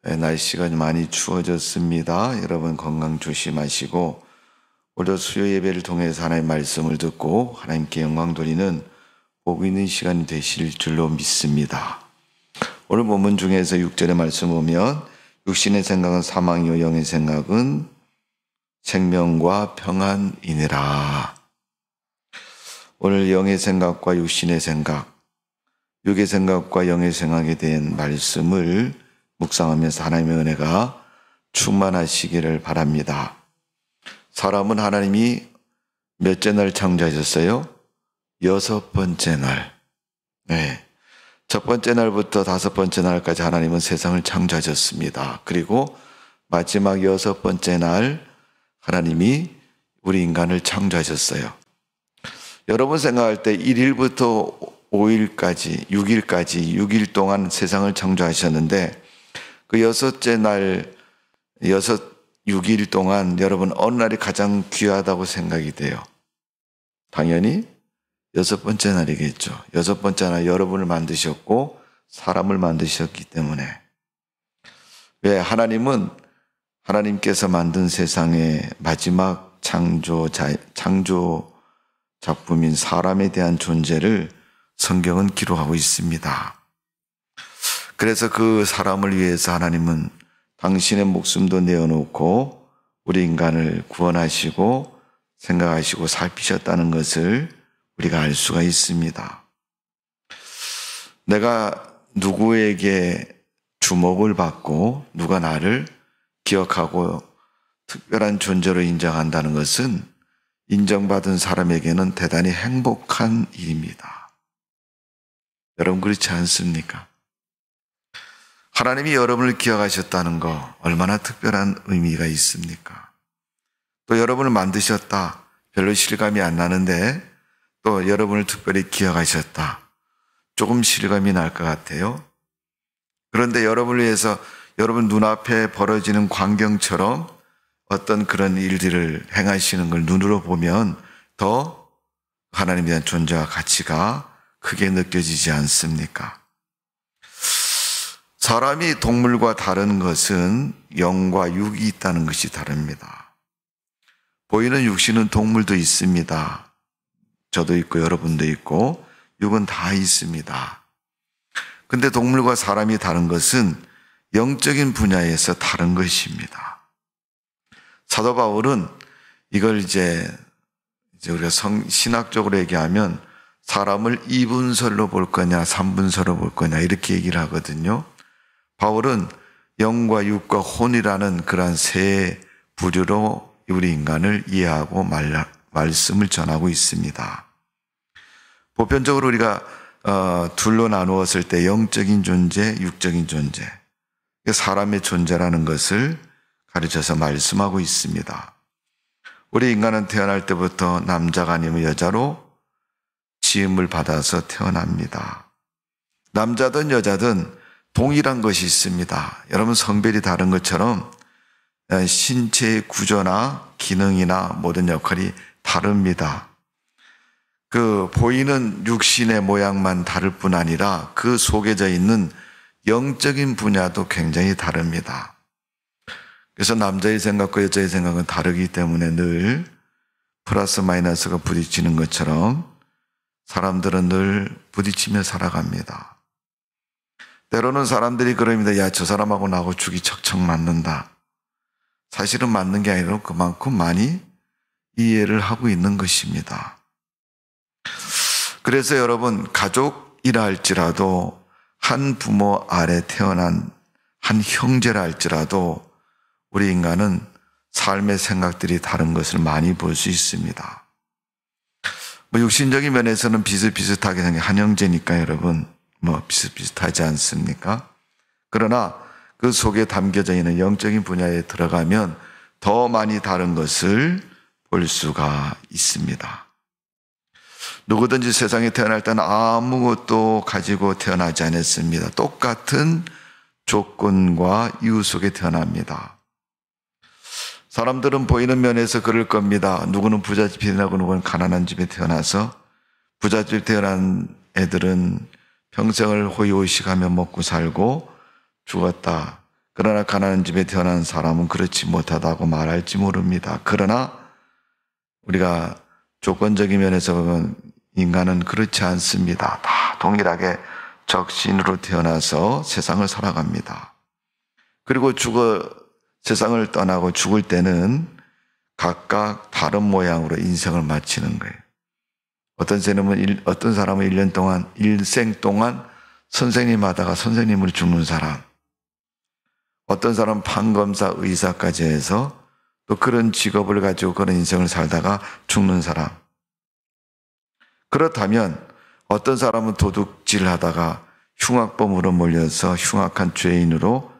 날씨가 많이 추워졌습니다. 여러분 건강 조심하시고 오늘 수요 예배를 통해서 하나님의 말씀을 듣고 하나님께 영광 돌리는 복 있는 시간이 되실 줄로 믿습니다. 오늘 본문 중에서 6절의 말씀 보면 육신의 생각은 사망이요 영의 생각은 생명과 평안이니라. 오늘 영의 생각과 육신의 생각, 육의 생각과 영의 생각에 대한 말씀을 묵상하면서 하나님의 은혜가 충만하시기를 바랍니다. 사람은 하나님이 몇째 날 창조하셨어요? 6번째 날. 첫 번째 날부터 5번째 날까지 하나님은 세상을 창조하셨습니다. 그리고 마지막 6번째 날 하나님이 우리 인간을 창조하셨어요. 여러분 생각할 때 1일부터 5일까지, 6일 동안 세상을 창조하셨는데 그 6일 동안 여러분 어느 날이 가장 귀하다고 생각이 돼요? 당연히 6번째 날이겠죠. 6번째 날 여러분을 만드셨고 사람을 만드셨기 때문에. 왜? 하나님께서 만든 세상의 마지막 창조 작품인 사람에 대한 존재를 성경은 기록하고 있습니다. 그래서 그 사람을 위해서 하나님은 당신의 목숨도 내어놓고 우리 인간을 구원하시고 생각하시고 살피셨다는 것을 우리가 알 수가 있습니다. 내가 누구에게 주목을 받고 누가 나를 기억하고 특별한 존재로 인정한다는 것은 인정받은 사람에게는 대단히 행복한 일입니다. 여러분 그렇지 않습니까? 하나님이 여러분을 기억하셨다는 거 얼마나 특별한 의미가 있습니까? 또 여러분을 만드셨다. 별로 실감이 안 나는데 또 여러분을 특별히 기억하셨다. 조금 실감이 날 것 같아요. 그런데 여러분을 위해서 여러분 눈앞에 벌어지는 광경처럼 어떤 그런 일들을 행하시는 걸 눈으로 보면 더 하나님에 대한 존재와 가치가 크게 느껴지지 않습니까? 사람이 동물과 다른 것은 영과 육이 있다는 것이 다릅니다. 보이는 육신은 동물도 있습니다. 저도 있고 여러분도 있고 육은 다 있습니다. 근데 동물과 사람이 다른 것은 영적인 분야에서 다른 것입니다. 사도 바울은 이걸 이제 우리가 신학적으로 얘기하면 사람을 2분설로 볼 거냐 3분설로 볼 거냐 이렇게 얘기를 하거든요. 바울은 영과 육과 혼이라는 그러한 세 부류로 우리 인간을 이해하고 말씀을 전하고 있습니다. 보편적으로 우리가 둘로 나누었을 때 영적인 존재, 육적인 존재, 사람의 존재라는 것을 가르쳐서 말씀하고 있습니다. 우리 인간은 태어날 때부터 남자가 아니면 여자로 지음을 받아서 태어납니다. 남자든 여자든 동일한 것이 있습니다. 여러분 성별이 다른 것처럼 신체의 구조나 기능이나 모든 역할이 다릅니다. 그 보이는 육신의 모양만 다를 뿐 아니라 그 속에져 있는 영적인 분야도 굉장히 다릅니다. 그래서 남자의 생각과 여자의 생각은 다르기 때문에 늘 플러스 마이너스가 부딪히는 것처럼 사람들은 늘 부딪히며 살아갑니다. 때로는 사람들이 그럽니다. 야, 저 사람하고 나하고 죽이 척척 맞는다. 사실은 맞는 게 아니라 그만큼 많이 이해를 하고 있는 것입니다. 그래서 여러분 가족이라 할지라도 한 부모 아래 태어난 한 형제라 할지라도 우리 인간은 삶의 생각들이 다른 것을 많이 볼 수 있습니다. 육신적인 면에서는 비슷비슷하게 생긴 한 형제니까 여러분 비슷비슷하지 않습니까? 그러나 그 속에 담겨져 있는 영적인 분야에 들어가면 더 많이 다른 것을 볼 수가 있습니다. 누구든지 세상에 태어날 때는 아무것도 가지고 태어나지 않았습니다. 똑같은 조건과 이유 속에 태어납니다. 사람들은 보이는 면에서 그럴 겁니다. 누구는 부잣집에 태어나고 누구는 가난한 집에 태어나서 부잣집에 태어난 애들은 평생을 호의호식하며 먹고 살고 죽었다. 그러나 가난한 집에 태어난 사람은 그렇지 못하다고 말할지 모릅니다. 그러나 우리가 조건적인 면에서 보면 인간은 그렇지 않습니다. 다 동일하게 적신으로 태어나서 세상을 살아갑니다. 그리고 세상을 떠나고 죽을 때는 각각 다른 모양으로 인생을 마치는 거예요. 어떤 사람은 1년 동안, 일생 동안 선생님 하다가 선생님으로 죽는 사람, 어떤 사람은 판검사, 의사까지 해서 또 그런 직업을 가지고 그런 인생을 살다가 죽는 사람. 그렇다면 어떤 사람은 도둑질 하다가 흉악범으로 몰려서 흉악한 죄인으로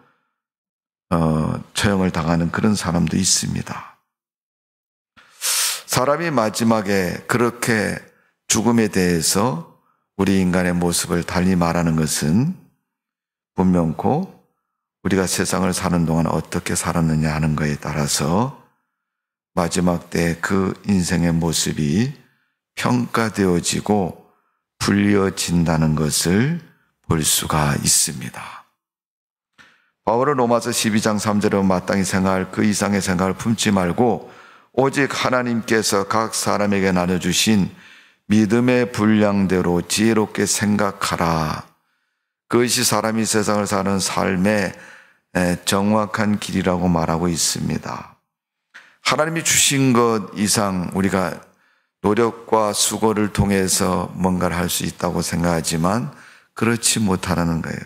처형을 당하는 그런 사람도 있습니다. 사람이 마지막에 그렇게 죽음에 대해서 우리 인간의 모습을 달리 말하는 것은 분명코 우리가 세상을 사는 동안 어떻게 살았느냐 하는 것에 따라서 마지막 때 그 인생의 모습이 평가되어지고 불려진다는 것을 볼 수가 있습니다. 바울은 로마서 12장 3절에 마땅히 생각할 그 이상의 생각을 품지 말고 오직 하나님께서 각 사람에게 나눠주신 믿음의 분량대로 지혜롭게 생각하라. 그것이 사람이 세상을 사는 삶의 정확한 길이라고 말하고 있습니다. 하나님이 주신 것 이상 우리가 노력과 수고를 통해서 뭔가를 할 수 있다고 생각하지만 그렇지 못하는 거예요.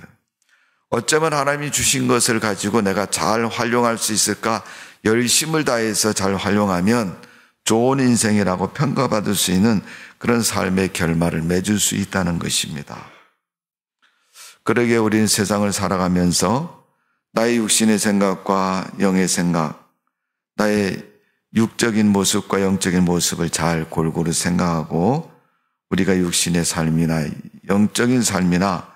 어쩌면 하나님이 주신 것을 가지고 내가 잘 활용할 수 있을까? 열심을 다해서 잘 활용하면 좋은 인생이라고 평가받을 수 있는 그런 삶의 결말을 맺을 수 있다는 것입니다. 그러기에 우리는 세상을 살아가면서 나의 육신의 생각과 영의 생각, 나의 육적인 모습과 영적인 모습을 잘 골고루 생각하고 우리가 육신의 삶이나 영적인 삶이나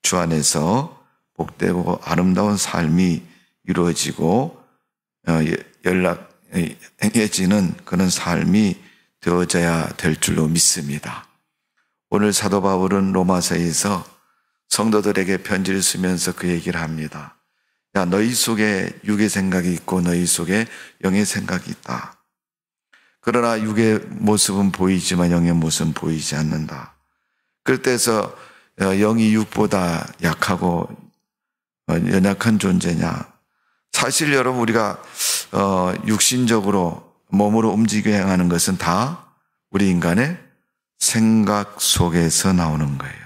주 안에서 복되고 아름다운 삶이 이루어지고 행해지는 그런 삶이 되어져야 될 줄로 믿습니다. 오늘 사도 바울은 로마서에서 성도들에게 편지를 쓰면서 그 얘기를 합니다. 야, 너희 속에 육의 생각이 있고 너희 속에 영의 생각이 있다. 그러나 육의 모습은 보이지만 영의 모습은 보이지 않는다. 그때서 영이 육보다 약하고 연약한 존재냐? 사실 여러분 우리가 육신적으로 몸으로 움직여 행하는 것은 다 우리 인간의 생각 속에서 나오는 거예요.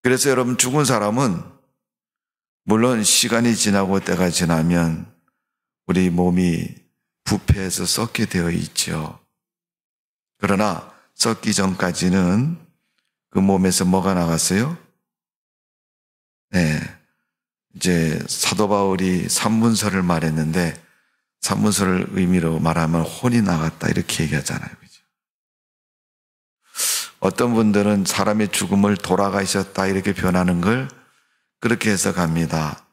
그래서 여러분 죽은 사람은 물론 시간이 지나고 때가 지나면 우리 몸이 부패해서 썩게 되어 있죠. 그러나 썩기 전까지는 그 몸에서 뭐가 나갔어요? 네, 이제 사도 바울이 산문서를 말했는데 산문서를 의미로 말하면 혼이 나갔다 이렇게 얘기하잖아요. 그죠? 어떤 분들은 사람의 죽음을 돌아가셨다 이렇게 표현하는 걸 그렇게 해석합니다.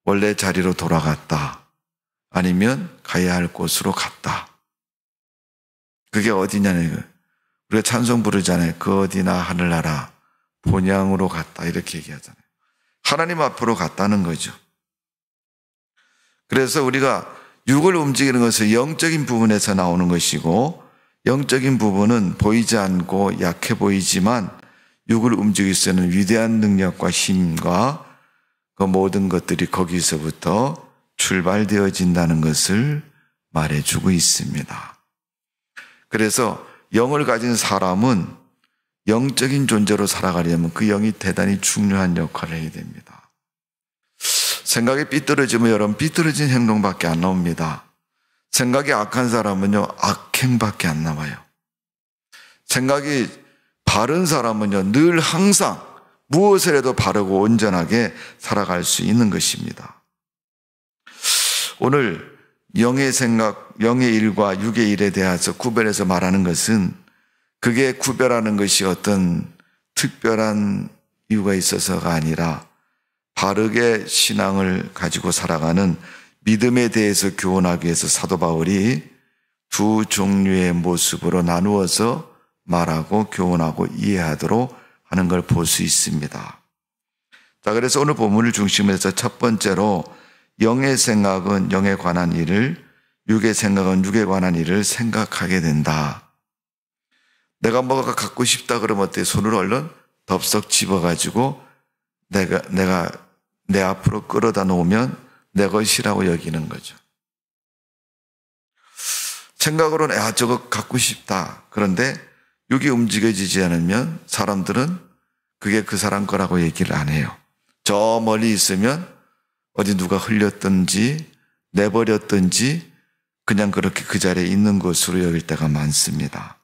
원래 자리로 돌아갔다. 아니면 가야 할 곳으로 갔다. 그게 어디냐는 우리가 찬송 부르잖아요. 그 어디나 하늘나라 본향으로 갔다 이렇게 얘기하잖아요. 하나님 앞으로 갔다는 거죠. 그래서 우리가 육을 움직이는 것은 영적인 부분에서 나오는 것이고 영적인 부분은 보이지 않고 약해 보이지만 육을 움직일 수 있는 위대한 능력과 힘과 그 모든 것들이 거기서부터 출발되어진다는 것을 말해주고 있습니다. 그래서 영을 가진 사람은 영적인 존재로 살아가려면 그 영이 대단히 중요한 역할을 해야 됩니다. 생각이 삐뚤어지면 여러분 삐뚤어진 행동밖에 안 나옵니다. 생각이 악한 사람은요 악행밖에 안 나와요. 생각이 바른 사람은요 늘 항상 무엇을 해도 바르고 온전하게 살아갈 수 있는 것입니다. 오늘 영의 생각, 영의 일과 육의 일에 대해서 구별해서 말하는 것은 그게 구별하는 것이 어떤 특별한 이유가 있어서가 아니라 바르게 신앙을 가지고 살아가는 믿음에 대해서 교훈하기 위해서 사도 바울이 두 종류의 모습으로 나누어서 말하고 교훈하고 이해하도록 하는 걸 볼 수 있습니다. 자, 그래서 오늘 본문을 중심으로 해서 첫 번째로 영의 생각은 영에 관한 일을, 육의 생각은 육에 관한 일을 생각하게 된다. 내가 뭐가 갖고 싶다 그러면 어때? 손을 얼른 덥석 집어가지고 내가 내 앞으로 끌어다 놓으면 내 것이라고 여기는 거죠. 생각으로는 저거 갖고 싶다. 그런데 육이 움직여지지 않으면 사람들은 그게 그 사람 거라고 얘기를 안 해요. 저 멀리 있으면 어디 누가 흘렸든지 내버렸든지 그냥 그렇게 그 자리에 있는 것으로 여길 때가 많습니다.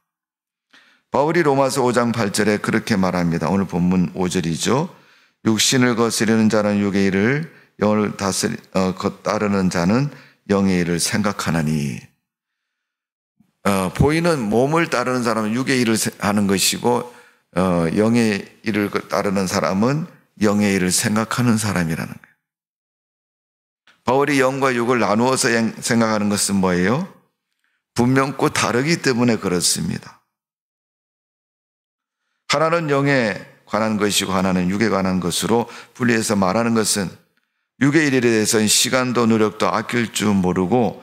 바울이 로마서 5장 8절에 그렇게 말합니다. 오늘 본문 5절이죠. 육신을 거스르는 자는 육의 일을, 영을 따르는 자는 영의 일을 생각하나니. 보이는 몸을 따르는 사람은 육의 일을 하는 것이고 영의 일을 따르는 사람은 영의 일을 생각하는 사람이라는 거예요. 바울이 영과 육을 나누어서 생각하는 것은 뭐예요? 분명코 다르기 때문에 그렇습니다. 하나는 영에 관한 것이고 하나는 육에 관한 것으로 분리해서 말하는 것은 육의 일에 대해서는 시간도 노력도 아낄 줄 모르고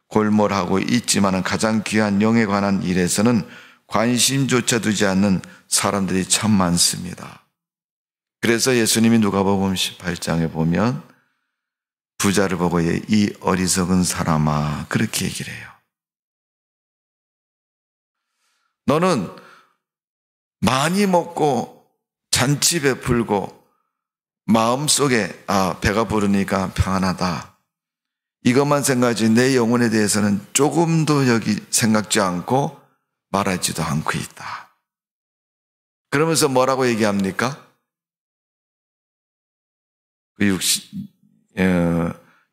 골몰하고 있지만 가장 귀한 영에 관한 일에서는 관심조차 두지 않는 사람들이 참 많습니다. 그래서 예수님이 누가복음 18장에 보면 부자를 보고 이 어리석은 사람아 그렇게 얘기를 해요. 너는 많이 먹고 잔치 베풀고 마음속에 배가 부르니까 평안하다. 이것만 생각하지 내 영혼에 대해서는 조금도 생각지 않고 말하지도 않고 있다. 그러면서 뭐라고 얘기합니까?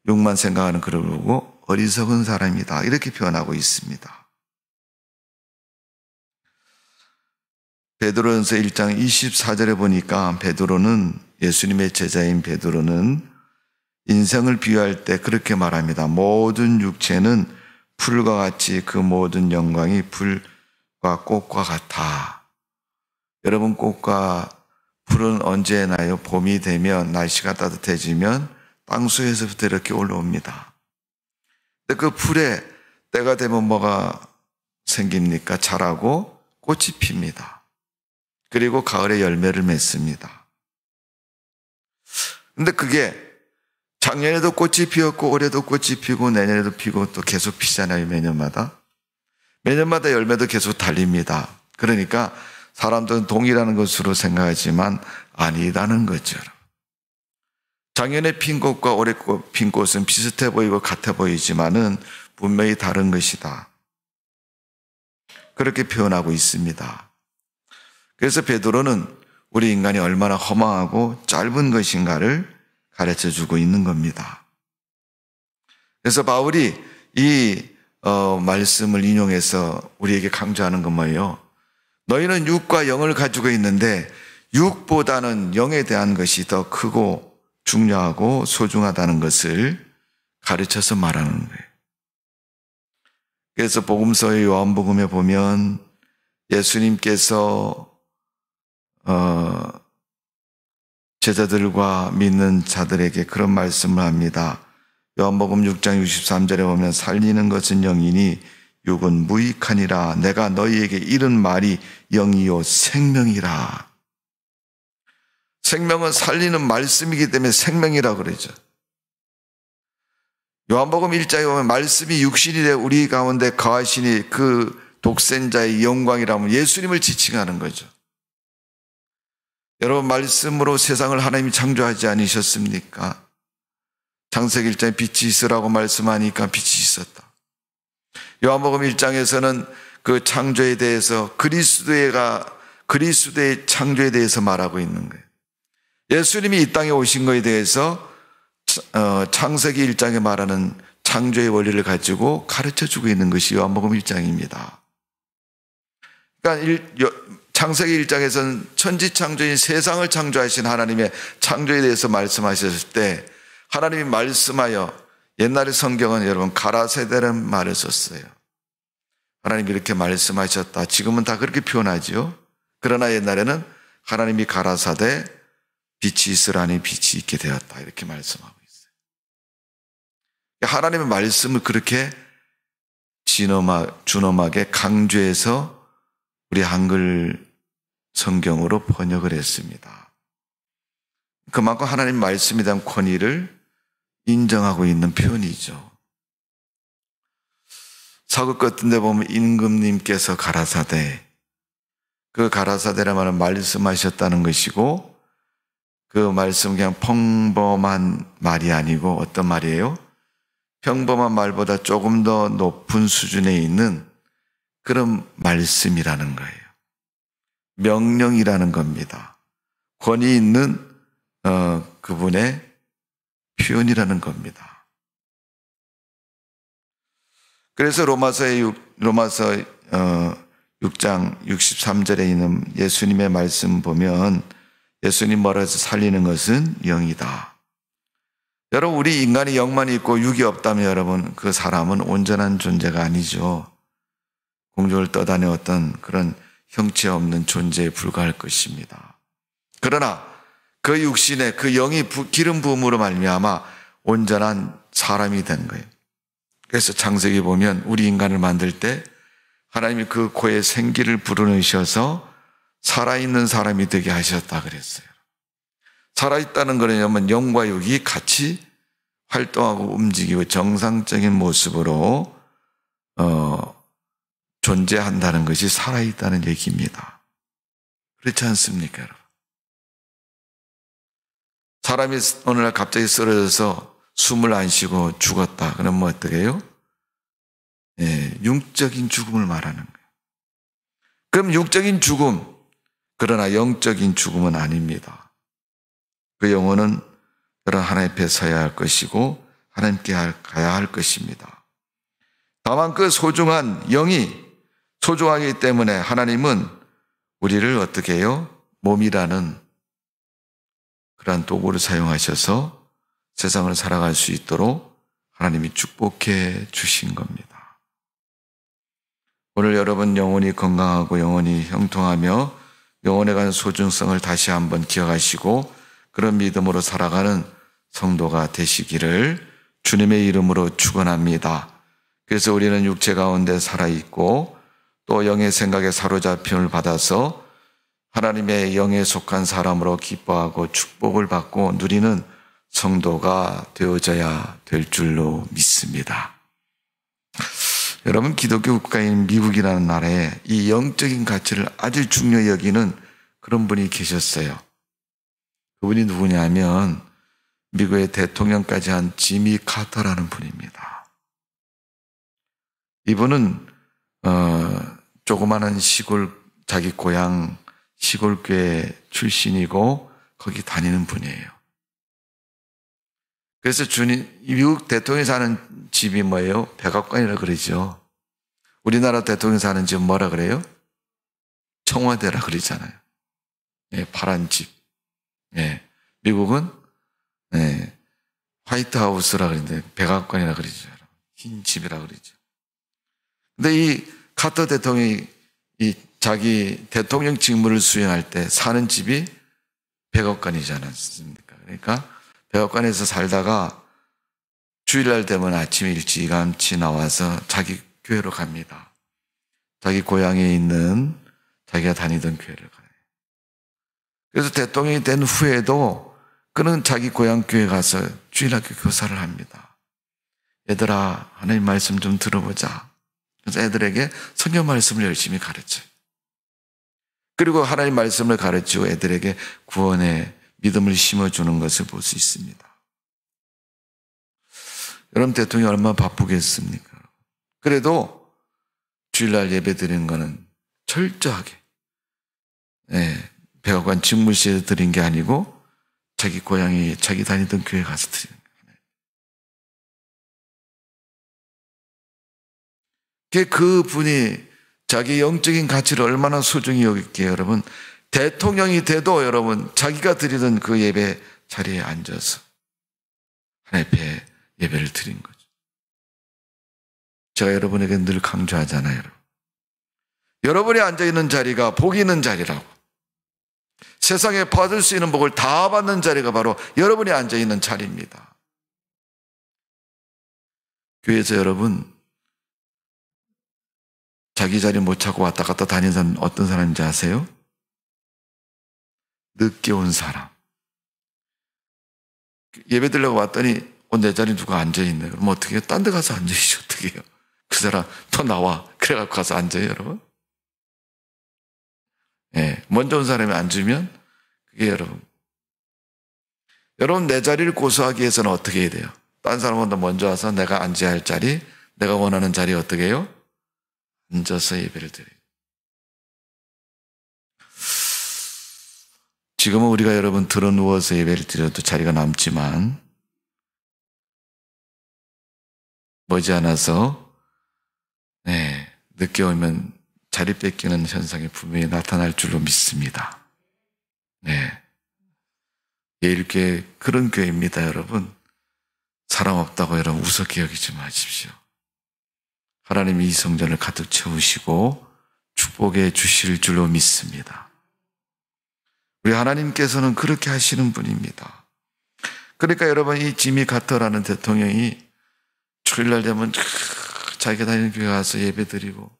육만 생각하는 그를 보고 어리석은 사람이다. 이렇게 표현하고 있습니다. 베드로전서 1장 24절에 보니까 예수님의 제자인 베드로는 인생을 비유할 때 그렇게 말합니다. 모든 육체는 풀과 같이 그 모든 영광이 풀과 꽃과 같아. 여러분, 꽃과 풀은 언제 나요? 봄이 되면 날씨가 따뜻해지면 땅속에서부터 이렇게 올라옵니다. 근데 그 풀에 때가 되면 뭐가 생깁니까? 자라고 꽃이 핍니다. 그리고 가을에 열매를 맺습니다. 근데 그게 작년에도 꽃이 피었고 올해도 꽃이 피고 내년에도 피고 또 계속 피잖아요. 매년마다 열매도 계속 달립니다. 그러니까 사람들은 동일한 것으로 생각하지만 아니라는 거죠. 작년에 핀 꽃과 올해 핀 꽃은 비슷해 보이고 같아 보이지만은 분명히 다른 것이다. 그렇게 표현하고 있습니다. 그래서 베드로는 우리 인간이 얼마나 허망하고 짧은 것인가를 가르쳐주고 있는 겁니다. 그래서 바울이 이 말씀을 인용해서 우리에게 강조하는 건 뭐예요? 너희는 육과 영을 가지고 있는데 육보다는 영에 대한 것이 더 크고 중요하고 소중하다는 것을 가르쳐서 말하는 거예요. 그래서 복음서의 요한복음에 보면 예수님께서 제자들과 믿는 자들에게 그런 말씀을 합니다. 요한복음 6장 63절에 보면 살리는 것은 영이니 육은 무익하니라. 내가 너희에게 이른 말이 영이요 생명이라. 생명은 살리는 말씀이기 때문에 생명이라 그러죠. 요한복음 1장에 보면 말씀이 육신이 되어 우리 가운데 거하시니 그 독생자의 영광이라면 예수님을 지칭하는 거죠. 여러분, 말씀으로 세상을 하나님이 창조하지 않으셨습니까? 창세기 1장에 빛이 있으라고 말씀하니까 빛이 있었다. 요한복음 1장에서는 그 창조에 대해서 그리스도의 창조에 대해서 말하고 있는 거예요. 예수님이 이 땅에 오신 것에 대해서 창세기 1장에 말하는 창조의 원리를 가지고 가르쳐주고 있는 것이 요한복음 1장입니다. 그러니까 창세기 1장에서는 천지창조인 세상을 창조하신 하나님의 창조에 대해서 말씀하셨을 때 하나님이 말씀하여, 옛날의 성경은 여러분 가라사대라는 말을 썼어요. 하나님이 이렇게 말씀하셨다. 지금은 다 그렇게 표현하죠. 그러나 옛날에는 하나님이 가라사대 빛이 있으라니 빛이 있게 되었다. 이렇게 말씀하고 있어요. 하나님의 말씀을 그렇게 준엄하게 강조해서 우리 한글 성경으로 번역을 했습니다. 그만큼 하나님 말씀에 대한 권위를 인정하고 있는 표현이죠. 사극 같은 데 보면 임금님께서 가라사대, 그 가라사대란 말은 말씀하셨다는 것이고, 그 말씀 그냥 평범한 말이 아니고 어떤 말이에요? 평범한 말보다 조금 더 높은 수준에 있는 그런 말씀이라는 거예요. 명령이라는 겁니다. 권위 있는 그분의 표현이라는 겁니다. 그래서 로마서 6장 63절에 있는 예수님의 말씀 보면 예수님 뭐라 해서 살리는 것은 영이다. 여러분, 우리 인간이 영만 있고 육이 없다면 여러분, 그 사람은 온전한 존재가 아니죠. 공중을 떠다녔던 그런 형체 없는 존재에 불과할 것입니다. 그러나 그 육신에 그 영이 기름 부음으로 말미암아 온전한 사람이 된 거예요. 그래서 창세기 보면 우리 인간을 만들 때 하나님이 그 코에 생기를 불어넣으셔서 살아있는 사람이 되게 하셨다 그랬어요. 살아있다는 거냐면 영과 육이 같이 활동하고 움직이고 정상적인 모습으로 존재한다는 것이 살아있다는 얘기입니다. 그렇지 않습니까, 여러분? 사람이 어느 날 갑자기 쓰러져서 숨을 안 쉬고 죽었다. 그러면 어떻게 해요? 육적인 죽음을 말하는 거예요. 그럼 육적인 죽음, 그러나 영적인 죽음은 아닙니다. 그 영혼은 여러분 하나님 앞에 서야 할 것이고 하나님께 가야 할 것입니다. 다만 그 소중한 영이 소중하기 때문에 하나님은 우리를 어떻게 해요? 몸이라는 그러한 도구를 사용하셔서 세상을 살아갈 수 있도록 하나님이 축복해 주신 겁니다. 오늘 여러분 영혼이 건강하고 영혼이 형통하며 영혼에 관한 소중성을 다시 한번 기억하시고 그런 믿음으로 살아가는 성도가 되시기를 주님의 이름으로 축원합니다. 그래서 우리는 육체 가운데 살아있고 또 영의 생각에 사로잡힘을 받아서 하나님의 영에 속한 사람으로 기뻐하고 축복을 받고 누리는 성도가 되어져야 될 줄로 믿습니다. 여러분, 기독교 국가인 미국이라는 나라에 이 영적인 가치를 아주 중요히 여기는 그런 분이 계셨어요. 그분이 누구냐면 미국의 대통령까지 한 지미 카터라는 분입니다. 이분은 조그마한 시골, 자기 고향 시골교회 출신이고 거기 다니는 분이에요. 그래서 미국 대통령이 사는 집이 뭐예요? 백악관이라 그러죠. 우리나라 대통령이 사는 집은 뭐라 그래요? 청와대라 그러잖아요. 파란 집. 미국은 화이트하우스라 그러는데 백악관이라 그러죠. 흰 집이라 그러죠. 근데 이 카터 대통령이 자기 대통령 직무를 수행할 때 사는 집이 백악관이지 않았습니까? 그러니까 백악관에서 살다가 주일날 되면 아침 일찌감치 나와서 자기 교회로 갑니다. 자기 고향에 있는 자기가 다니던 교회를 가요. 그래서 대통령이 된 후에도 그는 자기 고향 교회 가서 주일학교 교사를 합니다. 얘들아, 하나님 말씀 좀 들어보자. 그래서 애들에게 성경 말씀을 열심히 가르쳐요. 그리고 하나님 말씀을 가르치고 애들에게 구원의 믿음을 심어주는 것을 볼 수 있습니다. 여러분, 대통령이 얼마나 바쁘겠습니까? 그래도 주일날 예배 드리는 거는 철저하게 백악관 집무실에서 드린 게 아니고 자기 고향에 자기 다니던 교회 가서 드리는 거예요. 그 분이 자기 영적인 가치를 얼마나 소중히 여겼기에 여러분, 대통령이 돼도 여러분 자기가 드리던 그 예배 자리에 앉아서 하나님 앞에 예배를 드린 거죠. 제가 여러분에게 늘 강조하잖아요. 여러분이 앉아있는 자리가 복 있는 자리라고. 세상에 받을 수 있는 복을 다 받는 자리가 바로 여러분이 앉아있는 자리입니다. 교회에서 여러분 자기 자리 못 찾고 왔다 갔다 다니는 사람 어떤 사람인지 아세요? 늦게 온 사람. 예배 드리려고 왔더니 내 자리 누가 앉아있네. 그럼 어떻게 해요? 딴 데 가서 앉아있지 어떻게 해요? 그 사람 또 나와. 그래갖고 가서 앉아요 여러분. 예, 먼저 온 사람이 앉으면 그게 여러분 내 자리를 고수하기 위해서는 어떻게 해야 돼요? 딴 사람보다 먼저 와서 내가 앉아야 할 자리, 내가 원하는 자리에 어떻게 해요? 앉아서 예배를 드려요. 지금은 우리가 여러분 들어 누워서 예배를 드려도 자리가 남지만 머지않아서 늦게 오면 자리 뺏기는 현상이 분명히 나타날 줄로 믿습니다. 예일교회 그런 교회입니다. 여러분 사람 없다고 여러분 우습게 여기지 마십시오. 하나님이 이 성전을 가득 채우시고 축복해 주실 줄로 믿습니다. 우리 하나님께서는 그렇게 하시는 분입니다. 그러니까 여러분 이 지미 카터라는 대통령이 주일날 되면 자기가 다니는 교회 가서 예배드리고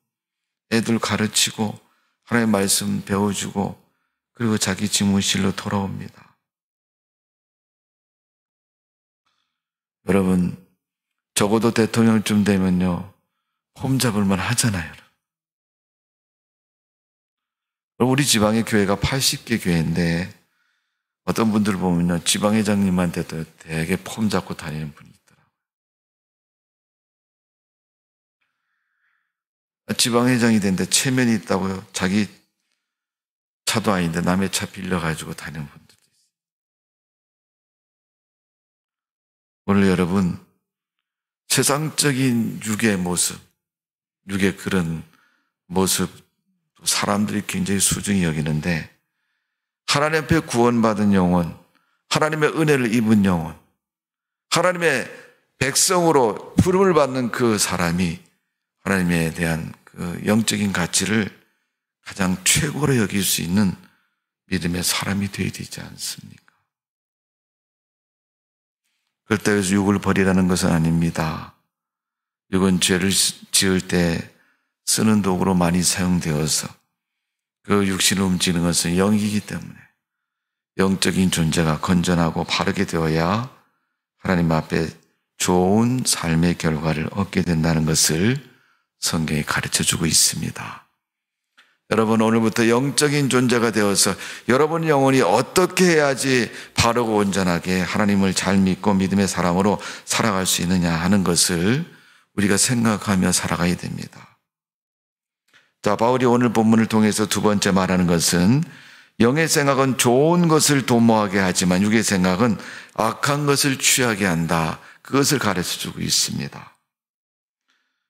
애들 가르치고 하나님의 말씀 배워주고 그리고 자기 집무실로 돌아옵니다. 여러분 적어도 대통령쯤 되면요 홈 잡을만 하잖아요. 우리 지방의 교회가 80개 교회인데 어떤 분들 보면요 지방회장님한테도 되게 폼 잡고 다니는 분이 있더라고요. 지방회장이 됐는데 체면이 있다고요. 자기 차도 아닌데 남의 차 빌려가지고 다니는 분들도 있어요. 오늘 여러분 세상적인 육의 모습, 육의 그런 모습 사람들이 굉장히 소중히 여기는데 하나님 앞에 구원받은 영혼, 하나님의 은혜를 입은 영혼, 하나님의 백성으로 부름을 받는 그 사람이 하나님에 대한 그 영적인 가치를 가장 최고로 여길 수 있는 믿음의 사람이 되어야 되지 않습니까? 그렇다고 해서 육을 버리라는 것은 아닙니다. 육은 죄를 지을 때 쓰는 도구로 많이 사용되어서 그 육신을 움직이는 것은 영이기 때문에 영적인 존재가 건전하고 바르게 되어야 하나님 앞에 좋은 삶의 결과를 얻게 된다는 것을 성경이 가르쳐주고 있습니다. 여러분 오늘부터 영적인 존재가 되어서 여러분 영혼이 어떻게 해야지 바르고 온전하게 하나님을 잘 믿고 믿음의 사람으로 살아갈 수 있느냐 하는 것을 우리가 생각하며 살아가야 됩니다. 자, 바울이 오늘 본문을 통해서 두 번째 말하는 것은 영의 생각은 좋은 것을 도모하게 하지만 육의 생각은 악한 것을 취하게 한다. 그것을 가르쳐주고 있습니다.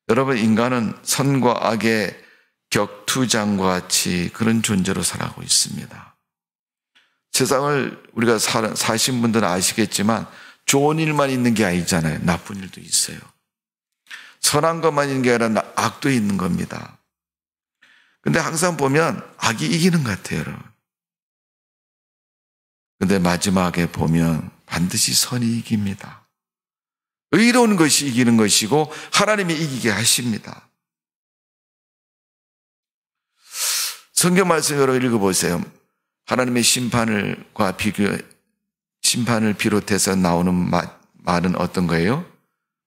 여러분 인간은 선과 악의 격투장과 같이 그런 존재로 살아가고 있습니다. 세상을 우리가 사신 분들은 아시겠지만 좋은 일만 있는 게 아니잖아요. 나쁜 일도 있어요. 선한 것만 있는 게 아니라 악도 있는 겁니다. 근데 항상 보면 악이 이기는 것 같아요, 여러분. 근데 마지막에 보면 반드시 선이 이깁니다. 의로운 것이 이기는 것이고 하나님이 이기게 하십니다. 성경 말씀 여러분 읽어보세요. 하나님의 심판을 비롯해서 나오는 말은 어떤 거예요?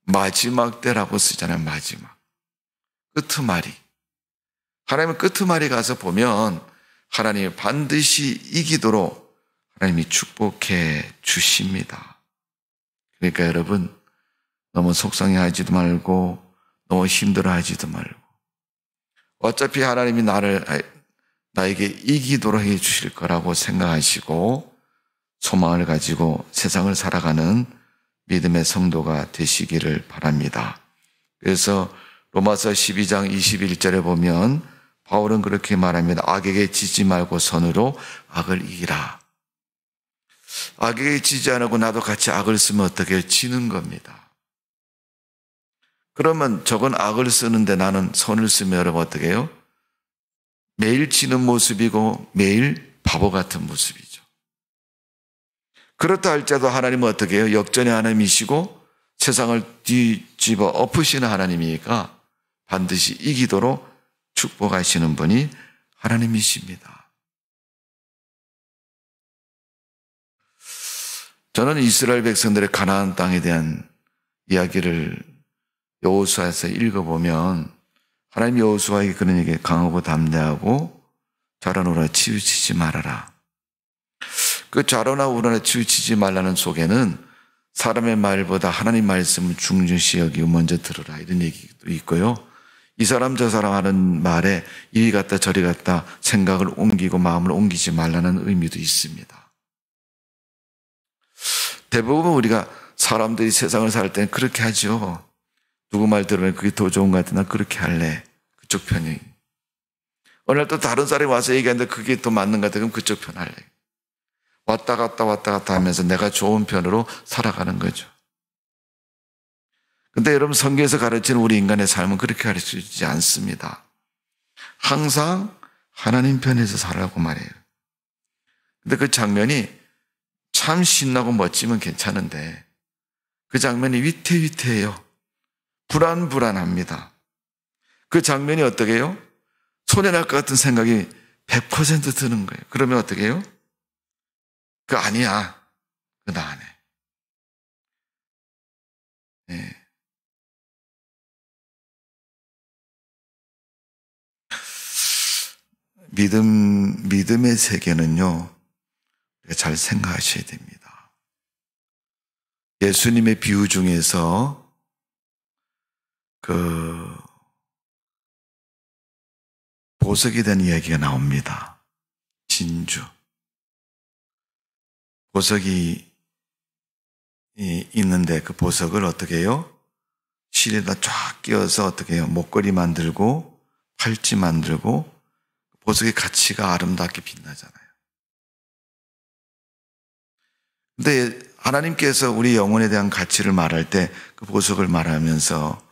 마지막 때라고 쓰잖아요. 마지막. 끄트마리. 하나님의 끄트마리 가서 보면 하나님이 반드시 이기도록 하나님이 축복해 주십니다. 그러니까 여러분 너무 속상해하지도 말고 너무 힘들어하지도 말고 어차피 하나님이 나에게 이기도록 해 주실 거라고 생각하시고 소망을 가지고 세상을 살아가는 믿음의 성도가 되시기를 바랍니다. 그래서 로마서 12장 21절에 보면 바울은 그렇게 말합니다. 악에게 지지 말고 선으로 악을 이기라. 악에게 지지 않고 나도 같이 악을 쓰면 어떻게 해요? 지는 겁니다. 그러면 저건 악을 쓰는데 나는 선을 쓰면 여러분 어떻게 해요? 매일 지는 모습이고 매일 바보 같은 모습이죠. 그렇다 할지라도 하나님은 어떻게 해요? 역전의 하나님이시고 세상을 뒤집어 엎으시는 하나님이니까 반드시 이기도록 축복하시는 분이 하나님이십니다. 저는 이스라엘 백성들의 가나안 땅에 대한 이야기를 여호수아에서 읽어보면 하나님 여호수아에게 그런 얘기, 강하고 담대하고 좌로우러나 치우치지 말아라. 그 좌로나 우러나 치우치지 말라는 속에는 사람의 말보다 하나님 말씀을 중요시 여기고 먼저 들으라 이런 얘기도 있고요. 이 사람 저 사람 하는 말에 이리 갔다 저리 갔다 생각을 옮기고 마음을 옮기지 말라는 의미도 있습니다. 대부분 우리가 사람들이 세상을 살 때는 그렇게 하죠. 누구 말 들으면 그게 더 좋은 것 같아. 난 그렇게 할래. 그쪽 편이. 어느 날 또 다른 사람이 와서 얘기하는데 그게 더 맞는 것 같아. 그럼 그쪽 편 할래. 왔다 갔다 하면서 내가 좋은 편으로 살아가는 거죠. 근데 여러분 성경에서 가르치는 우리 인간의 삶은 그렇게 가르치지 않습니다. 항상 하나님 편에서 살라고 말해요. 근데 그 장면이 참 신나고 멋지면 괜찮은데 그 장면이 위태위태해요. 불안합니다. 그 장면이 어떻게 해요? 손해날 것 같은 생각이 100% 드는 거예요. 그러면 어떻게 해요? 그 아니야. 그 나 안 해. 네. 믿음의 세계는요, 잘 생각하셔야 됩니다. 예수님의 비유 중에서 그 보석에 대한 이야기가 나옵니다. 진주. 보석이 있는데 그 보석을 어떻게 해요? 실에다 쫙 끼워서 어떻게 해요? 목걸이 만들고 팔찌 만들고 보석의 가치가 아름답게 빛나잖아요. 근데 하나님께서 우리 영혼에 대한 가치를 말할 때 그 보석을 말하면서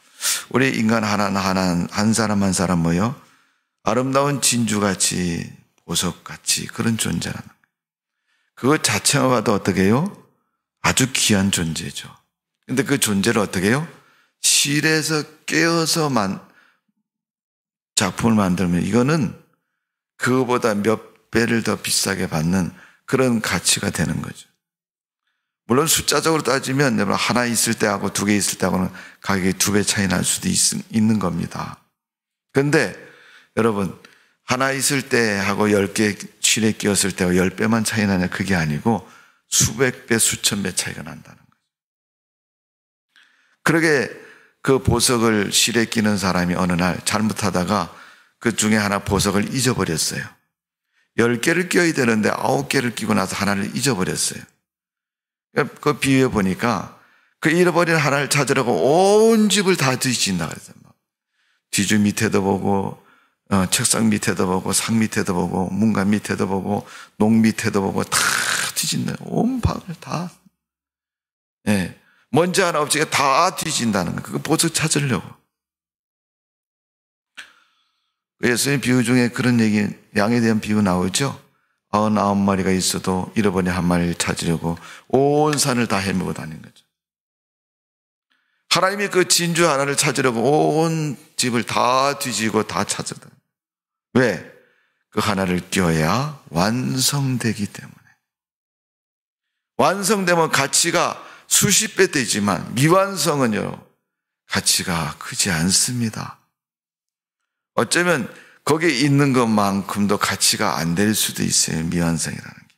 우리 인간 한 사람 한 사람 뭐요? 아름다운 진주같이 보석같이 그런 존재라는 거예요. 그것 자체만 봐도 어떻게 해요? 아주 귀한 존재죠. 근데 그 존재를 어떻게 해요? 실에서 깨어서 작품을 만들면 이거는 그거보다 몇 배를 더 비싸게 받는 그런 가치가 되는 거죠. 물론 숫자적으로 따지면 하나 있을 때하고 두 개 있을 때하고는 가격이 2배 차이 날 수도 있는 겁니다. 그런데 여러분 하나 있을 때하고 10개 실에 끼었을 때하고 10배만 차이 나냐 그게 아니고 수백 배 수천 배 차이가 난다는 거예요. 그러게 그 보석을 실에 끼는 사람이 어느 날 잘못하다가 그 중에 하나 보석을 잊어버렸어요. 10개를 끼어야 되는데 9개를 끼고 나서 하나를 잊어버렸어요. 그 비유해 보니까 그 잃어버린 하나를 찾으려고 온 집을 다 뒤진다 그랬어요. 뒤주 밑에도 보고 책상 밑에도 보고 상 밑에도 보고 문간 밑에도 보고 농 밑에도 보고 다 뒤진다. 온 방을 다. 예. 먼지 하나 없이 다 뒤진다는 거예요. 그거 보석 찾으려고. 예수님 비유 중에 그런 얘기, 양에 대한 비유 나오죠? 99마리가 있어도 잃어버린 한 마리를 찾으려고 온 산을 다 헤매고 다닌 거죠. 하나님이 그 진주 하나를 찾으려고 온 집을 다 뒤지고 다 찾았다. 왜? 그 하나를 끼워야 완성되기 때문에. 완성되면 가치가 수십 배 되지만 미완성은요, 가치가 크지 않습니다. 어쩌면 거기에 있는 것만큼도 가치가 안 될 수도 있어요. 미완성이라는 게.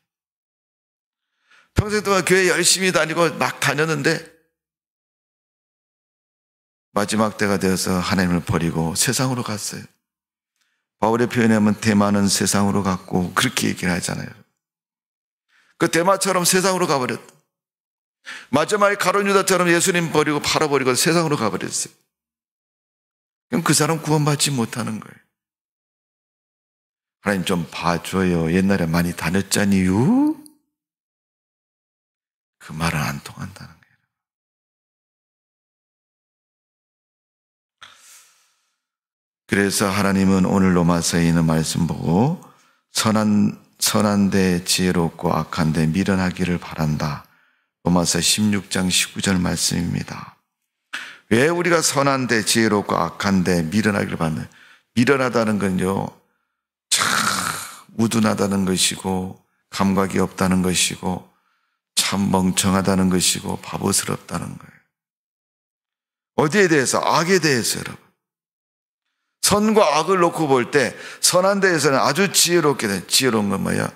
평생 동안 교회 열심히 다니고 막 다녔는데 마지막 때가 되어서 하나님을 버리고 세상으로 갔어요. 바울의 표현에 하면 대마는 세상으로 갔고 그렇게 얘기를 하잖아요. 그 대마처럼 세상으로 가버렸다. 마지막에 가룟 유다처럼 예수님 버리고 팔아버리고 세상으로 가버렸어요. 그럼 그 사람 구원받지 못하는 거예요. 하나님 좀 봐줘요. 옛날에 많이 다녔잖니요. 그 말은 안 통한다는 거예요. 그래서 하나님은 오늘 로마서에 있는 말씀 보고 선한 선한데 지혜롭고 악한데 미련하기를 바란다. 로마서 16장 19절 말씀입니다. 왜 우리가 선한데 지혜롭고 악한데 미련하기를 바라는, 미련하다는 건요, 참 우둔하다는 것이고 감각이 없다는 것이고 참 멍청하다는 것이고 바보스럽다는 거예요. 어디에 대해서? 악에 대해서 여러분. 선과 악을 놓고 볼 때 선한 데에서는 아주 지혜롭게 돼. 지혜로운 건 뭐야?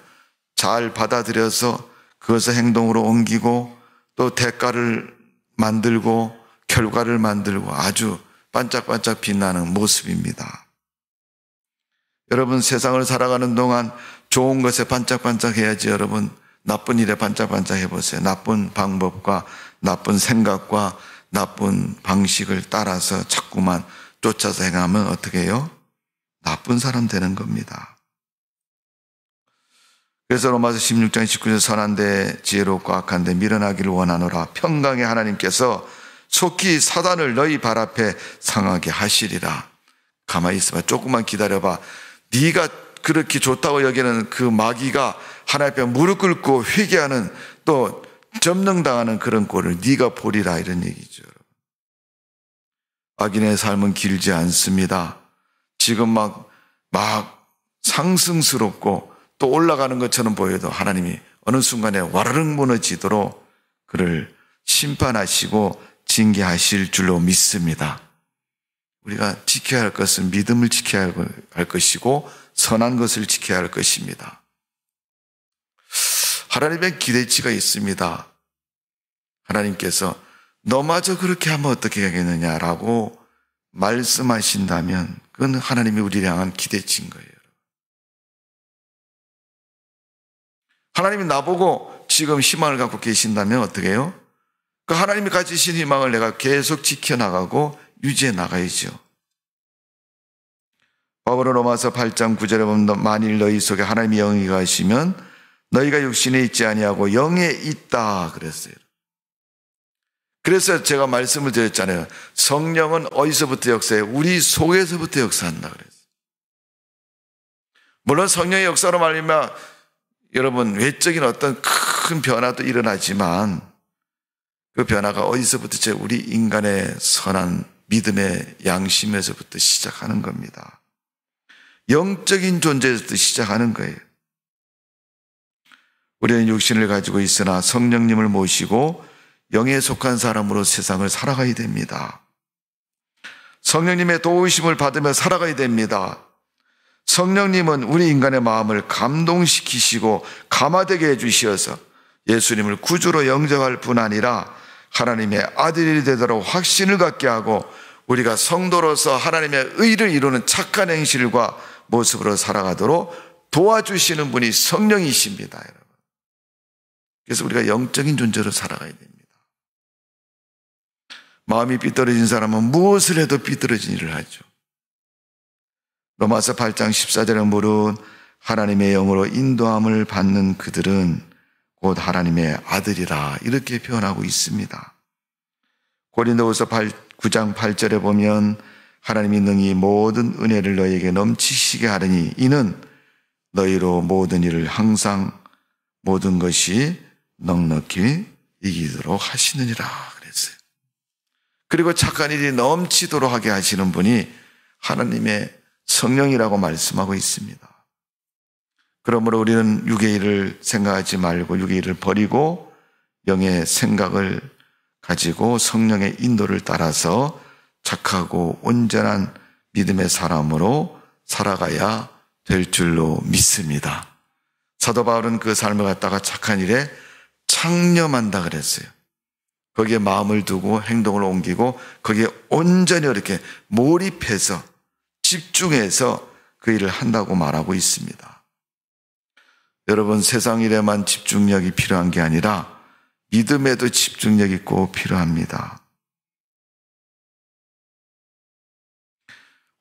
잘 받아들여서 그것을 행동으로 옮기고 또 대가를 만들고 결과를 만들고 아주 반짝반짝 빛나는 모습입니다. 여러분 세상을 살아가는 동안 좋은 것에 반짝반짝 해야지 여러분 나쁜 일에 반짝반짝 해보세요. 나쁜 방법과 나쁜 생각과 나쁜 방식을 따라서 자꾸만 쫓아서 행하면 어떻게 해요? 나쁜 사람 되는 겁니다. 그래서 로마서 16장 19절 선한데 지혜롭고 악한데 미련하기를 원하노라. 평강의 하나님께서 속히 사단을 너희 발 앞에 상하게 하시리라. 가만히 있어봐. 조금만 기다려봐. 네가 그렇게 좋다고 여기는 그 마귀가 하나님 앞에 무릎 꿇고 회개하는 또 점령당하는 그런 꼴을 네가 보리라 이런 얘기죠. 악인의 삶은 길지 않습니다. 지금 막 상승스럽고 또 올라가는 것처럼 보여도 하나님이 어느 순간에 와르륵 무너지도록 그를 심판하시고 징계하실 줄로 믿습니다. 우리가 지켜야 할 것은 믿음을 지켜야 할 것이고 선한 것을 지켜야 할 것입니다. 하나님의 기대치가 있습니다. 하나님께서 너마저 그렇게 하면 어떻게 하겠느냐라고 말씀하신다면 그건 하나님이 우리를 향한 기대치인 거예요. 하나님이 나보고 지금 희망을 갖고 계신다면 어떻게 해요? 그 하나님이 가지신 희망을 내가 계속 지켜나가고 유지해 나가야죠. 바울은 로마서 8장 9절에 보면 만일 너희 속에 하나님의 영이 가시면 너희가 육신에 있지 아니하고 영에 있다 그랬어요. 그래서 제가 말씀을 드렸잖아요. 성령은 어디서부터 역사해요? 우리 속에서부터 역사한다 그랬어요. 물론 성령의 역사로 말미암아 여러분 외적인 어떤 큰 변화도 일어나지만 그 변화가 어디서부터 우리 인간의 선한 믿음의 양심에서부터 시작하는 겁니다. 영적인 존재에서부터 시작하는 거예요. 우리는 육신을 가지고 있으나 성령님을 모시고 영에 속한 사람으로 세상을 살아가야 됩니다. 성령님의 도우심을 받으며 살아가야 됩니다. 성령님은 우리 인간의 마음을 감동시키시고 감화되게 해주시어서 예수님을 구주로 영접할 뿐 아니라 하나님의 아들이 되도록 확신을 갖게 하고 우리가 성도로서 하나님의 의를 이루는 착한 행실과 모습으로 살아가도록 도와주시는 분이 성령이십니다. 여러분. 그래서 우리가 영적인 존재로 살아가야 됩니다. 마음이 삐뚤어진 사람은 무엇을 해도 삐뚤어진 일을 하죠. 로마서 8장 14절에 물은 하나님의 영으로 인도함을 받는 그들은 곧 하나님의 아들이라 이렇게 표현하고 있습니다. 고린도후서 9장 8절에 보면 하나님이 능히 모든 은혜를 너희에게 넘치시게 하리니 이는 너희로 모든 일을 항상 모든 것이 넉넉히 이기도록 하시느니라 그랬어요. 그리고 착한 일이 넘치도록 하게 하시는 분이 하나님의 성령이라고 말씀하고 있습니다. 그러므로 우리는 육의 일을 생각하지 말고 육의 일을 버리고 영의 생각을 가지고 성령의 인도를 따라서 착하고 온전한 믿음의 사람으로 살아가야 될 줄로 믿습니다. 사도 바울은 그 삶을 갖다가 착한 일에 창념한다 그랬어요. 거기에 마음을 두고 행동을 옮기고 거기에 온전히 이렇게 몰입해서 집중해서 그 일을 한다고 말하고 있습니다. 여러분 세상 일에만 집중력이 필요한 게 아니라 믿음에도 집중력이 꼭 필요합니다.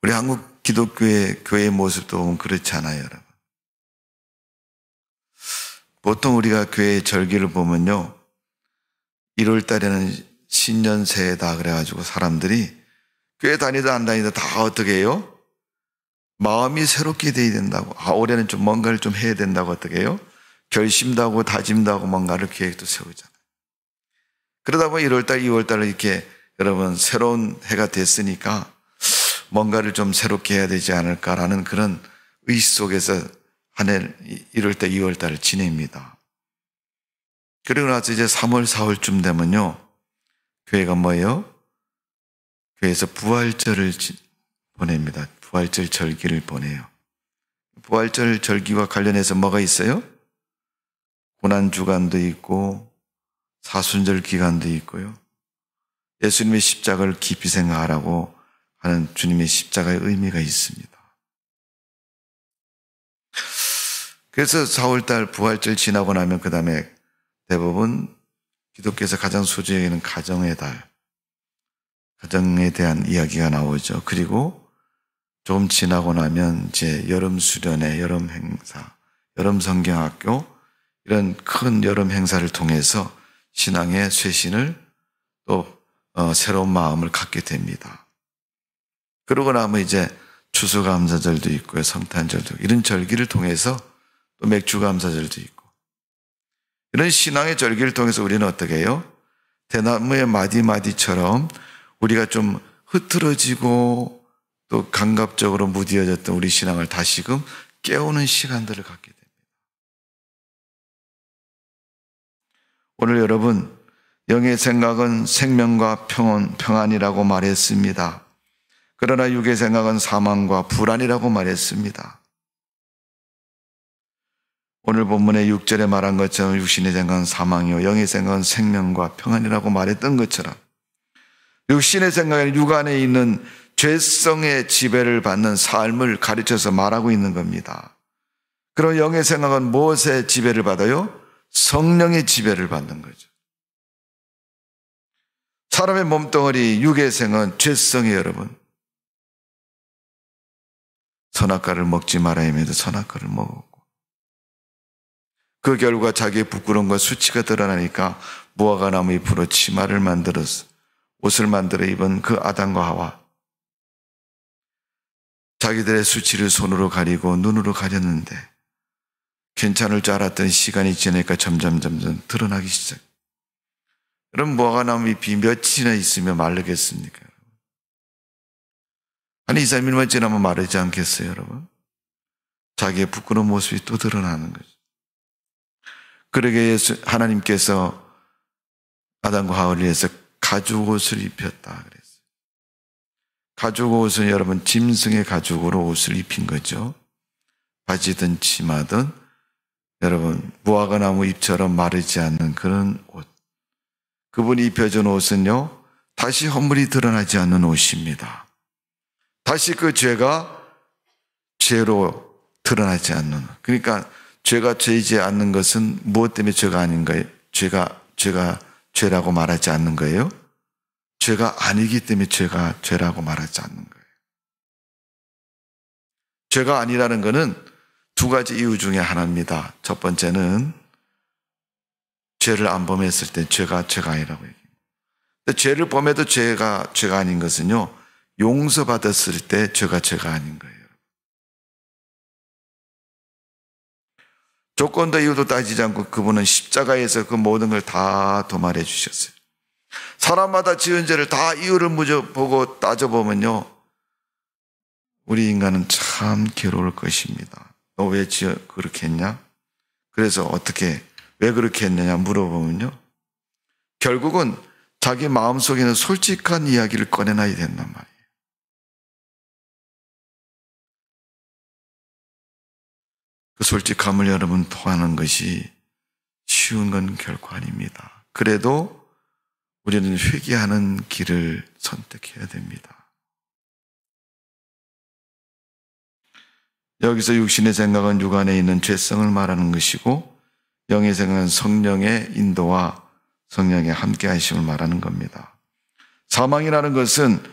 우리 한국 기독교의 교회의 모습도 보면 그렇지 않아요, 여러분. 보통 우리가 교회의 절기를 보면요, 1월 달에는 신년새해다 그래가지고 사람들이 교회 다니다 안 다니다 다 어떻게 해요? 마음이 새롭게 돼야 된다고. 올해는 좀 뭔가를 좀 해야 된다고 어떻게 해요? 결심도 하고 다짐도 하고 뭔가를 계획도 세우잖아요. 그러다 보니 1월달, 2월달 이렇게 여러분 새로운 해가 됐으니까 뭔가를 좀 새롭게 해야 되지 않을까라는 그런 의식 속에서 한 해 1월달, 2월달을 지냅니다. 그리고 나서 이제 3월, 4월쯤 되면요. 교회가 뭐예요? 교회에서 부활절을 보냅니다. 부활절 절기를 보내요. 부활절 절기와 관련해서 뭐가 있어요? 고난주간도 있고 사순절 기간도 있고요. 예수님의 십자가를 깊이 생각하라고 하는 주님의 십자가의 의미가 있습니다. 그래서 4월달 부활절 지나고 나면 그 다음에 대부분 기독교에서 가장 소중히 여기는 가정의 달, 가정에 대한 이야기가 나오죠. 그리고 조금 지나고 나면 이제 여름 수련회, 여름 행사, 여름 성경학교 이런 큰 여름 행사를 통해서 신앙의 쇄신을 또 새로운 마음을 갖게 됩니다. 그러고 나면 이제 추수감사절도 있고요, 성탄절도 있고, 이런 절기를 통해서 또 맥주감사절도 있고, 이런 신앙의 절기를 통해서 우리는 어떻게 해요? 대나무의 마디마디처럼 우리가 좀 흐트러지고 또 감각적으로 무뎌졌던 우리 신앙을 다시금 깨우는 시간들을 갖게 됩니다. 오늘 여러분, 영의 생각은 생명과 평안이라고 말했습니다. 그러나 육의 생각은 사망과 불안이라고 말했습니다. 오늘 본문의 6절에 말한 것처럼 육신의 생각은 사망이요 영의 생각은 생명과 평안이라고 말했던 것처럼 육신의 생각은 육 안에 있는 죄성의 지배를 받는 삶을 가르쳐서 말하고 있는 겁니다. 그럼 영의 생각은 무엇의 지배를 받아요? 성령의 지배를 받는 거죠. 사람의 몸뚱아리 육의 생은 죄성이에요, 여러분. 선악과를 먹지 말아야 하면서 선악과를 먹었고, 그 결과 자기의 부끄러움과 수치가 드러나니까 무화과 나무 잎으로 치마를 만들어서 옷을 만들어 입은 그 아담과 하와, 자기들의 수치를 손으로 가리고 눈으로 가렸는데 괜찮을 줄 알았던 시간이 지나니까 점점 드러나기 시작. 여러분, 무화과 나무 잎이 며칠이나 있으면 마르겠습니까? 아니, 2, 3일만 지나면 마르지 않겠어요, 여러분? 자기의 부끄러운 모습이 또 드러나는 거죠. 그러게 하나님께서 아담과 하와를 위해서 가죽 옷을 입혔다 그랬어요. 가죽 옷은 여러분 짐승의 가죽으로 옷을 입힌 거죠. 바지든 치마든 여러분 무화과 나무 잎처럼 마르지 않는 그런 옷. 그분이 입혀준 옷은요, 다시 허물이 드러나지 않는 옷입니다. 다시 그 죄가 죄로 드러나지 않는. 그러니까 죄가 죄이지 않는 것은 무엇 때문에 죄가 아닌 거예요? 죄가 죄라고 말하지 않는 거예요? 죄가 아니기 때문에 죄가 죄라고 말하지 않는 거예요. 죄가 아니라는 것은 두 가지 이유 중에 하나입니다. 첫 번째는 죄를 안 범했을 때 죄가 아니라고 얘기해요. 근데 죄를 범해도 죄가 아닌 것은요, 용서받았을 때 죄가 아닌 거예요. 조건도 이유도 따지지 않고 그분은 십자가에서 그 모든 걸 다 도말해 주셨어요. 사람마다 지은 죄를 다 이유를 보고 따져보면요, 우리 인간은 참 괴로울 것입니다. 너 왜 그렇게 했냐? 그래서 왜 그렇게 했느냐 물어보면요, 결국은 자기 마음속에 있는 솔직한 이야기를 꺼내놔야 된단 말이에요. 그 솔직함을 여러분 통하는 것이 쉬운 건 결코 아닙니다. 그래도 우리는 회개하는 길을 선택해야 됩니다. 여기서 육신의 생각은 육 안에 있는 죄성을 말하는 것이고, 영의 생각은 성령의 인도와 성령의 함께 하심을 말하는 겁니다. 사망이라는 것은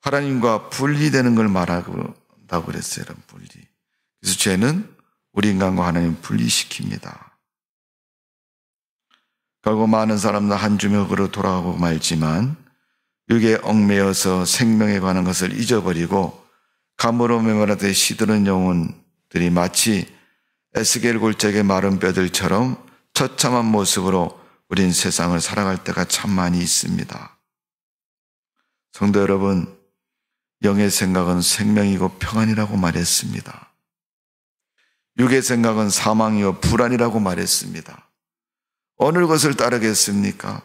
하나님과 분리되는 걸 말한다고 그랬어요. 분리. 그래서 죄는 우리 인간과 하나님 분리시킵니다. 결국 많은 사람들 한 주먹으로 돌아가고 말지만 육에 얽매여서 생명에 관한 것을 잊어버리고 감으로 메마르되 시드는 영혼들이 마치 에스겔 골짜기의 마른 뼈들처럼 처참한 모습으로 우린 세상을 살아갈 때가 참 많이 있습니다. 성도 여러분, 영의 생각은 생명이고 평안이라고 말했습니다. 육의 생각은 사망이요 불안이라고 말했습니다. 어느 것을 따르겠습니까?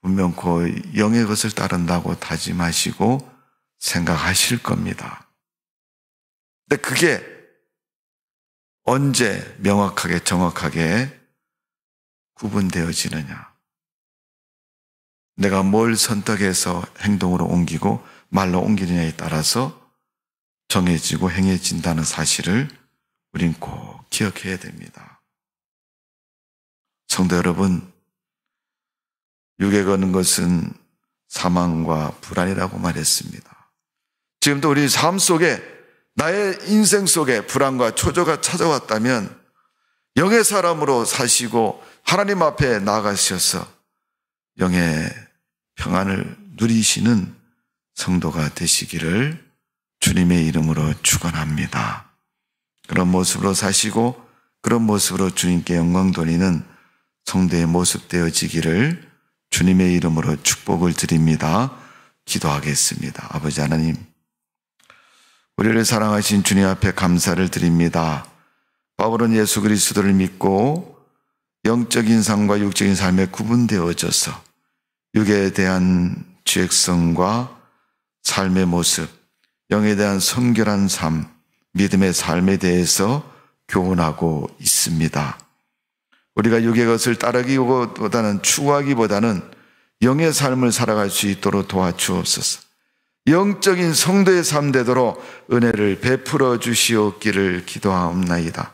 분명코 영의 것을 따른다고 다짐하시고 생각하실 겁니다. 근데 그게 언제 명확하게 정확하게 구분되어지느냐? 내가 뭘 선택해서 행동으로 옮기고 말로 옮기느냐에 따라서 정해지고 행해진다는 사실을 우린 꼭 기억해야 됩니다. 성도 여러분, 육에 거는 것은 사망과 불안이라고 말했습니다. 지금도 우리 삶 속에 나의 인생 속에 불안과 초조가 찾아왔다면 영의 사람으로 사시고 하나님 앞에 나아가셔서 영의 평안을 누리시는 성도가 되시기를 주님의 이름으로 축원합니다. 그런 모습으로 사시고 그런 모습으로 주님께 영광 돌리는 성도의 모습 되어지기를 주님의 이름으로 축복을 드립니다. 기도하겠습니다. 아버지 하나님, 우리를 사랑하신 주님 앞에 감사를 드립니다. 바울은 예수 그리스도를 믿고 영적인 삶과 육적인 삶에 구분되어져서 육에 대한 죄악성과 삶의 모습, 영에 대한 성결한 삶, 믿음의 삶에 대해서 교훈하고 있습니다. 우리가 육의 것을 따르기보다는 추구하기보다는 영의 삶을 살아갈 수 있도록 도와주옵소서. 영적인 성도의 삶 되도록 은혜를 베풀어 주시옵기를 기도하옵나이다.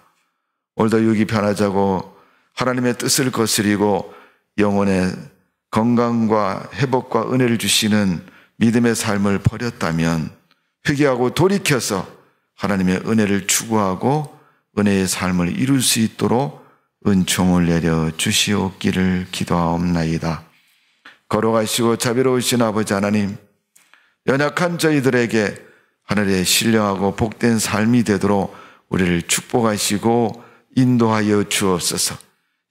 오늘도 육이 편하자고 하나님의 뜻을 거스리고 영혼의 건강과 회복과 은혜를 주시는 믿음의 삶을 버렸다면 회개하고 돌이켜서 하나님의 은혜를 추구하고 은혜의 삶을 이룰 수 있도록 은총을 내려 주시옵기를 기도하옵나이다. 걸어가시고 자비로우신 아버지 하나님, 연약한 저희들에게 하늘의 신령하고 복된 삶이 되도록 우리를 축복하시고 인도하여 주옵소서.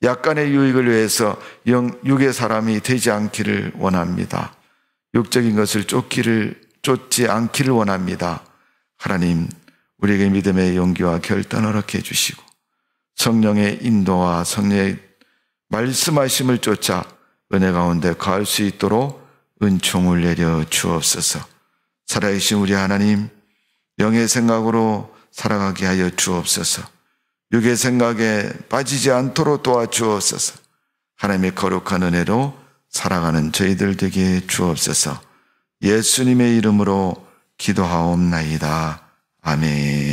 약간의 유익을 위해서 육의 사람이 되지 않기를 원합니다. 육적인 것을 쫓지 않기를 원합니다. 하나님, 우리에게 믿음의 용기와 결단을 허락해 주시고 성령의 인도와 성령의 말씀하심을 쫓아 은혜 가운데 거할 수 있도록 은총을 내려 주옵소서. 살아계신 우리 하나님, 영의 생각으로 살아가게 하여 주옵소서. 육의 생각에 빠지지 않도록 도와주옵소서. 하나님의 거룩한 은혜로 살아가는 저희들 되게 주옵소서. 예수님의 이름으로 기도하옵나이다. 아멘.